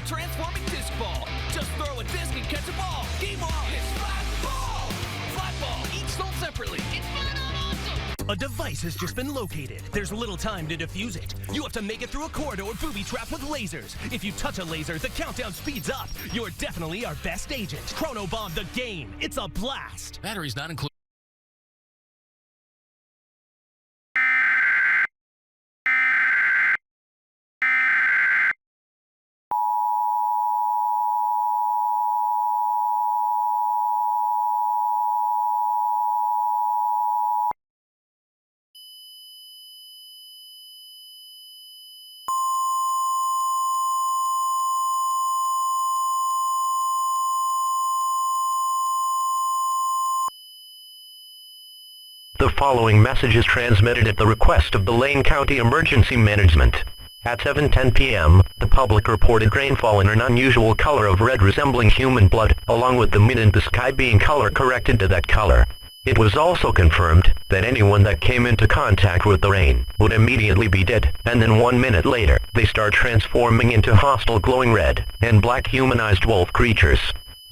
transforming disc ball. Just throw a disc and catch a ball. Game on! It's flat ball! Flat ball, each sold separately. It's flat awesome! A device has just been located. There's little time to defuse it. You have to make it through a corridor booby-trapped with lasers. If you touch a laser, the countdown speeds up. You're definitely our best agent. Chrono Bomb the game. It's a blast. Batteries not included. The following message is transmitted at the request of the Lane County Emergency Management. At 7:10 p.m., the public reported rainfall in an unusual color of red resembling human blood, along with the moon in the sky being color corrected to that color. It was also confirmed that anyone that came into contact with the rain would immediately be dead, and then 1 minute later, they start transforming into hostile glowing red and black humanized wolf creatures.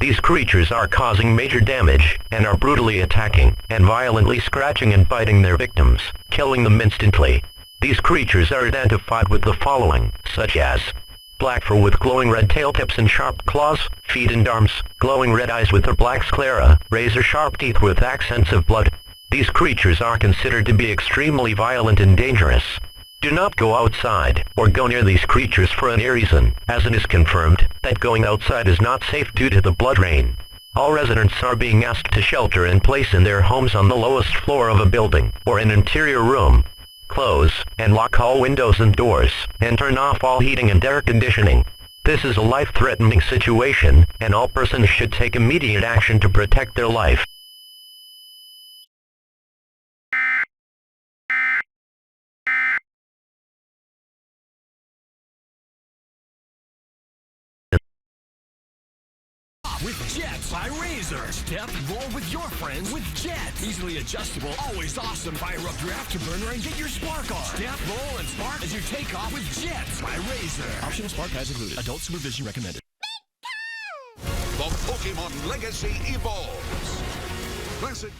These creatures are causing major damage, and are brutally attacking, and violently scratching and biting their victims, killing them instantly. These creatures are identified with the following, such as black fur with glowing red tail tips and sharp claws, feet and arms, glowing red eyes with their black sclera, razor-sharp teeth with accents of blood. These creatures are considered to be extremely violent and dangerous. Do not go outside, or go near these creatures for any reason, as it is confirmed that going outside is not safe due to the blood rain. All residents are being asked to shelter in place in their homes on the lowest floor of a building, or an interior room. Close and lock all windows and doors, and turn off all heating and air conditioning. This is a life-threatening situation, and all persons should take immediate action to protect their life. With Jets by Razor. Step, roll with your friends with Jets. Easily adjustable, always awesome. Fire up your afterburner and get your spark on. Step, roll, and spark as you take off with Jets by Razor. Optional spark pads included. Adult supervision recommended. The Pokemon Legacy evolves. Classic